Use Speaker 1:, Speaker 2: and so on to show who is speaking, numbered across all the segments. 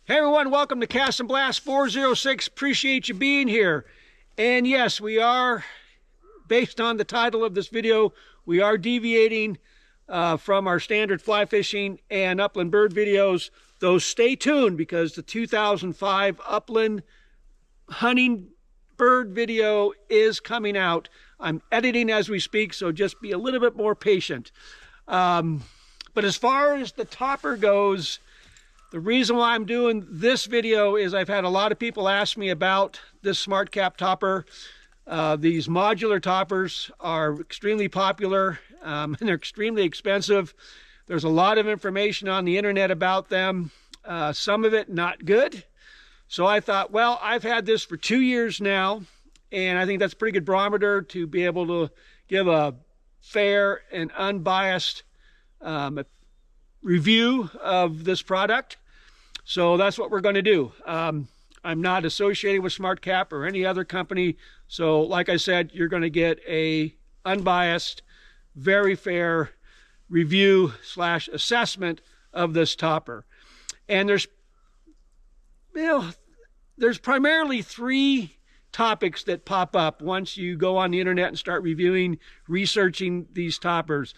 Speaker 1: Hey everyone, welcome to Cast and Blast 406. Appreciate you being here. And yes, we are, based on the title of this video, we are deviating from our standard fly fishing and upland bird videos. Though stay tuned, because the 2005 upland hunting bird video is coming out. I'm editing as we speak, so just be a little bit more patient. But as far as the topper goes, the reason why I'm doing this video is I've had a lot of people ask me about this Smartcap topper. These modular toppers are extremely popular and they're extremely expensive. There's a lot of information on the internet about them, some of it not good. So I thought, well, I've had this for 2 years now, and I think that's a pretty good barometer to be able to give a fair and unbiased review of this product. So that's what we're going to do. I'm not associated with Smartcap or any other company. So like I said, you're going to get a unbiased, very fair review / assessment of this topper. And there's primarily 3 topics that pop up once you go on the internet and start researching these toppers.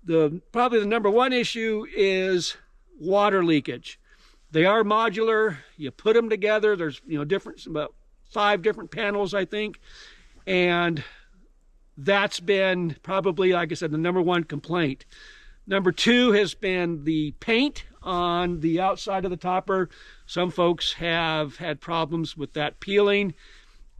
Speaker 1: Probably the number 1 issue is water leakage. They are modular. You put them together. There's about 5 different panels, I think, and that's been probably, like I said, the number 1 complaint. Number 2 has been the paint on the outside of the topper. Some folks have had problems with that peeling.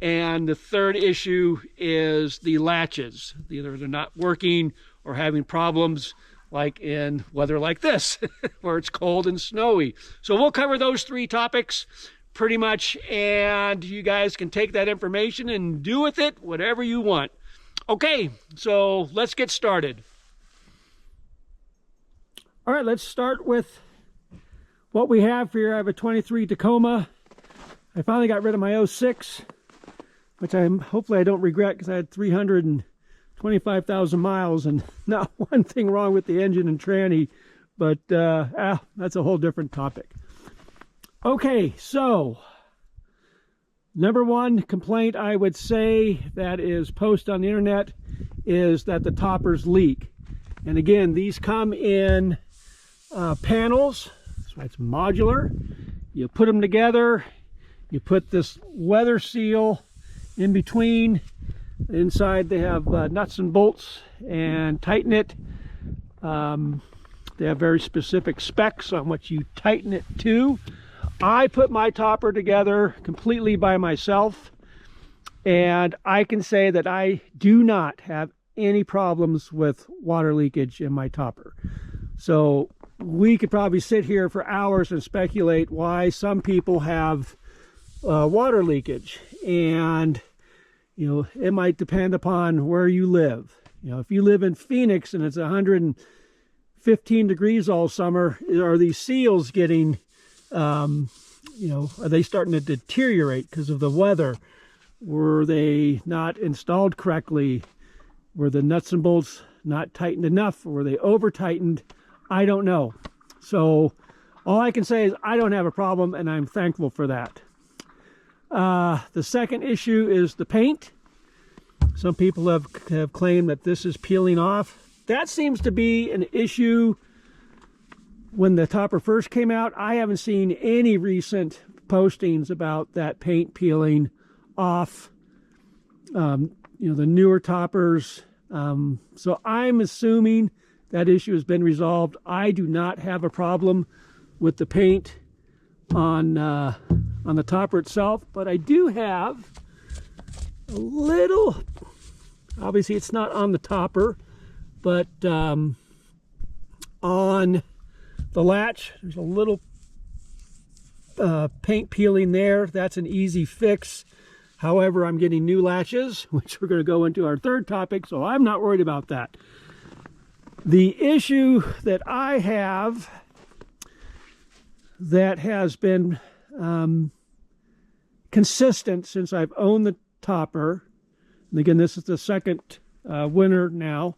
Speaker 1: And the 3rd issue is the latches. Either they're not working or having problems, like in weather like this, where it's cold and snowy. So we'll cover those 3 topics pretty much, and you guys can take that information and do with it whatever you want. Okay, so let's get started. All right, let's start with what we have here. I have a 23 Tacoma. I finally got rid of my 06, which hopefully I don't regret, because I had 325,000 miles and not one thing wrong with the engine and tranny, but that's a whole different topic. Okay, so number 1 complaint I would say that is posted on the internet is that the toppers leak. And again, these come in panels, so it's modular. You put them together, you put this weather seal in between. Inside they have nuts and bolts and tighten it. They have very specific specs on what you tighten it to. I put my topper together completely by myself, and I can say that I do not have any problems with water leakage in my topper. So we could probably sit here for hours and speculate why some people have water leakage, and it might depend upon where you live. If you live in Phoenix and it's 115 degrees all summer, are these seals getting, are they starting to deteriorate because of the weather? Were they not installed correctly? Were the nuts and bolts not tightened enough? Or were they over tightened? I don't know. So all I can say is I don't have a problem, and I'm thankful for that. The second issue is the paint. Some people have claimed that this is peeling off. That seems to be an issue when the topper first came out. I haven't seen any recent postings about that paint peeling off. The newer toppers. So I'm assuming that issue has been resolved. I do not have a problem with the paint on the topper itself, but I do have a little, obviously it's not on the topper, but on the latch there's a little paint peeling there. That's an easy fix. However, I'm getting new latches, which we're going to go into our 3rd topic, so I'm not worried about that. The issue that I have that has been consistent since I've owned the topper, and again this is the 2nd winter now,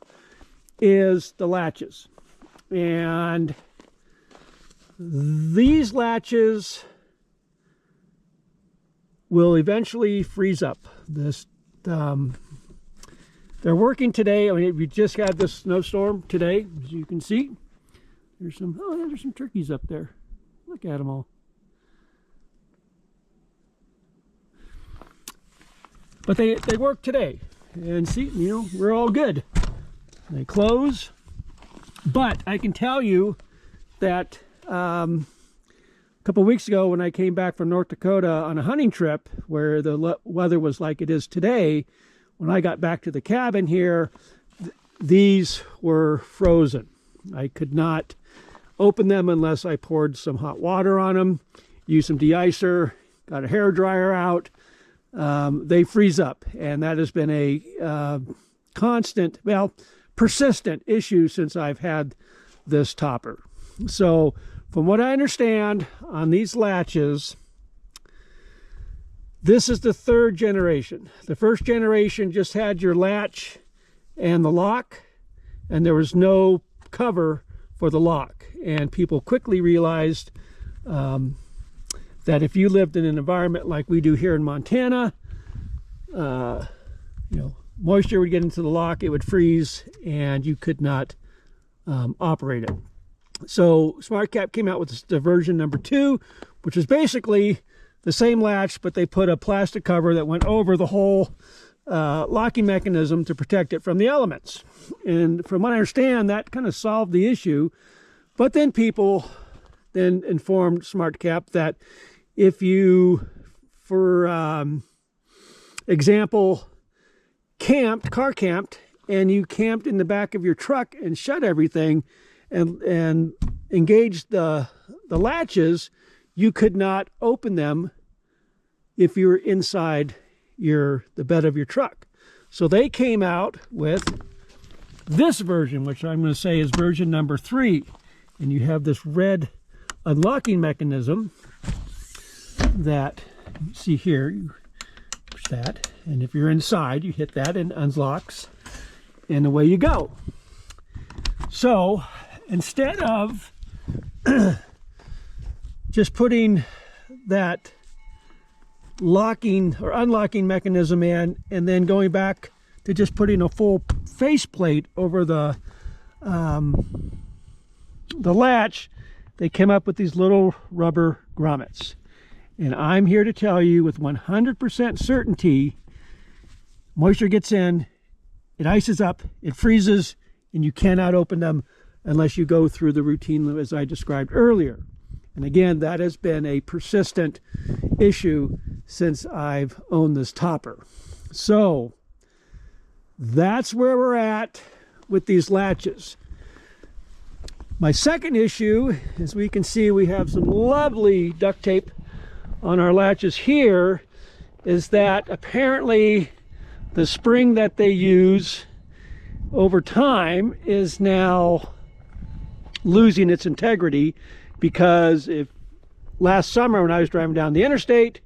Speaker 1: is the latches. And these latches will eventually freeze up. This they're working today. I mean, we just had this snowstorm today, as you can see. There's some, oh, there's some turkeys up there. Look at them all. But they work today. And see, you know, we're all good. They close. But I can tell you that a couple of weeks ago when I came back from North Dakota on a hunting trip where the weather was like it is today, when I got back to the cabin here, these were frozen. I could not open them unless I poured some hot water on them, used some de-icer, got a hair dryer out. They freeze up, and that has been a constant, well, persistent issue since I've had this topper. So from what I understand on these latches, this is the third generation. The first generation just had your latch and the lock, and there was no cover for the lock. And people quickly realized that if you lived in an environment like we do here in Montana, you know, moisture would get into the lock, it would freeze, and you could not operate it. So Smartcap came out with the version number 2, which is basically the same latch, but they put a plastic cover that went over the whole locking mechanism to protect it from the elements. And from what I understand, that kind of solved the issue. But then people then informed Smartcap that if you, for example, car camped, and you camped in the back of your truck and shut everything and engaged the latches, you could not open them if you were inside the bed of your truck. So they came out with this version, which I'm going to say is version number 3. And you have this red unlocking mechanism that you see here. You push that, and if you're inside, you hit that and it unlocks, and away you go. So instead of just putting that locking or unlocking mechanism in and then going back to just putting a full faceplate over the latch, they came up with these little rubber grommets. And I'm here to tell you with 100% certainty, moisture gets in, it ices up, it freezes, and you cannot open them unless you go through the routine as I described earlier. And again, that has been a persistent issue since I've owned this topper. So that's where we're at with these latches. My second issue, as we can see, we have some lovely duct tape on our latches here, is that apparently the spring that they use over time is now losing its integrity, because if last summer when I was driving down the interstate,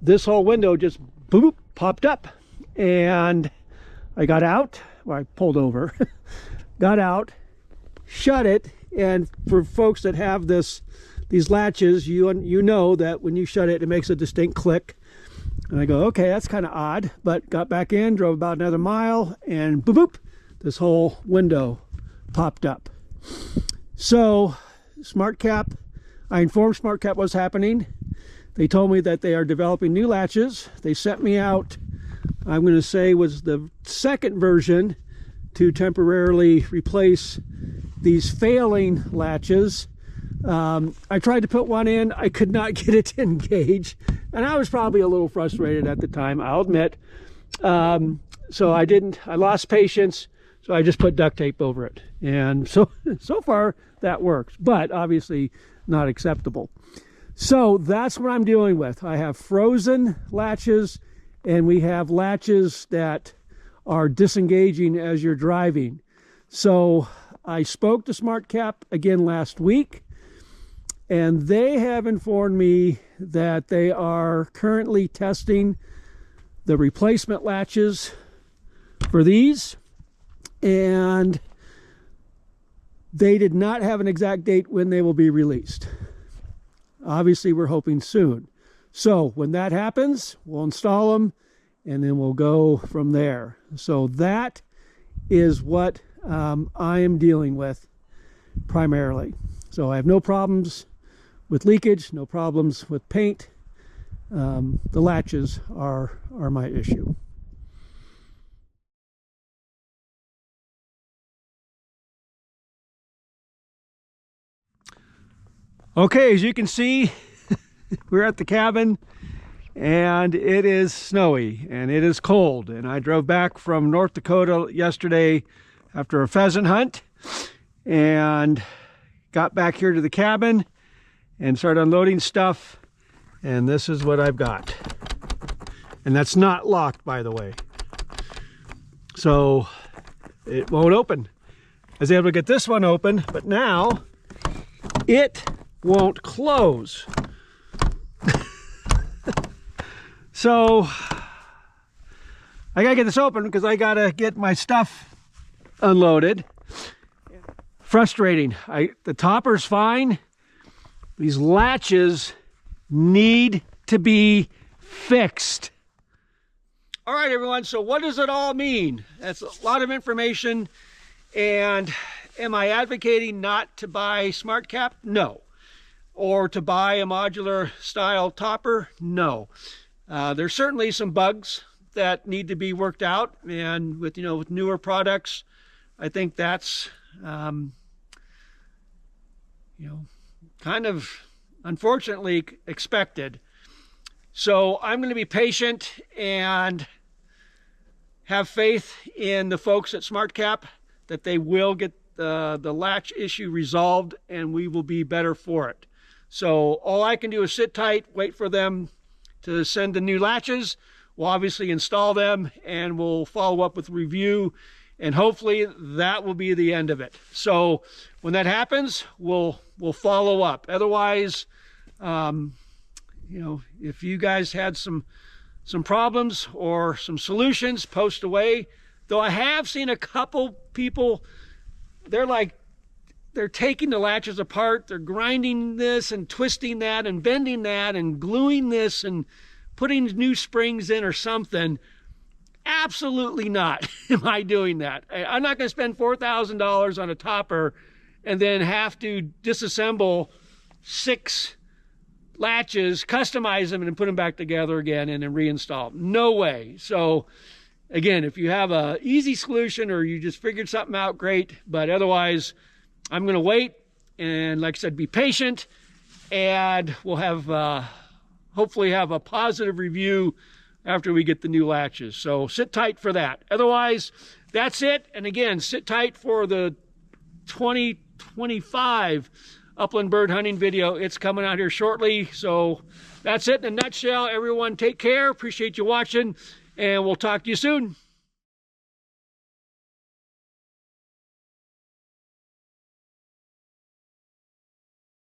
Speaker 1: this whole window just boop popped up, and I got out, or I pulled over, got out, shut it, and for folks that have these latches, you know that when you shut it, it makes a distinct click. And I go, okay, that's kind of odd, but got back in, drove about another mile, and boop, boop, this whole window popped up. So Smartcap, I informed Smartcap what's happening. They told me that they are developing new latches. They sent me out, I'm going to say was the second version, to temporarily replace these failing latches. I tried to put one in, I could not get it to engage, and I was probably a little frustrated at the time, I'll admit. So I lost patience, so I just put duct tape over it. And so far that works, but obviously not acceptable. So that's what I'm dealing with. I have frozen latches, and we have latches that are disengaging as you're driving. So I spoke to Smartcap again last week, and they have informed me that they are currently testing the replacement latches for these, and They did not have an exact date when they will be released. Obviously, we're hoping soon. So when that happens, we'll install them and then we'll go from there. So that is what I am dealing with primarily. So I have no problems with leakage, no problems with paint. The latches are my issue. Okay, as you can see, we're at the cabin and it is snowy and it is cold. And I drove back from North Dakota yesterday after a pheasant hunt and got back here to the cabin and started unloading stuff. And this is what I've got. And that's not locked, by the way. So it won't open. I was able to get this one open, but now it won't close. So I gotta get this open because I gotta get my stuff unloaded. Frustrating. The topper's fine. These latches need to be fixed. All right, everyone, so what does it all mean? That's a lot of information. And am I advocating not to buy Smartcap? No. Or to buy a modular style topper? No. There's certainly some bugs that need to be worked out, and with with newer products, I think that's kind of unfortunately expected. So I'm going to be patient and have faith in the folks at Smartcap that they will get the latch issue resolved and we will be better for it. So all I can do is sit tight, wait for them to send the new latches. We'll obviously install them and we'll follow up with review, and hopefully that will be the end of it. So when that happens, we'll follow up. Otherwise, if you guys had some problems or some solutions, post away. Though I have seen a couple people, they're taking the latches apart, they're grinding this and twisting that and bending that and gluing this and putting new springs in or something. Absolutely not am I doing that. I'm not going to spend $4,000 on a topper and then have to disassemble 6 latches, customize them, and put them back together again and then reinstall. No way. So again, if you have an easy solution or you just figured something out, great. But otherwise, I'm going to wait and, like I said, be patient, and we'll have hopefully have a positive review after we get the new latches. So sit tight for that. Otherwise, that's it. And again, sit tight for the 2025 upland bird hunting video. It's coming out here shortly. So that's it in a nutshell. Everyone take care. Appreciate you watching, and we'll talk to you soon.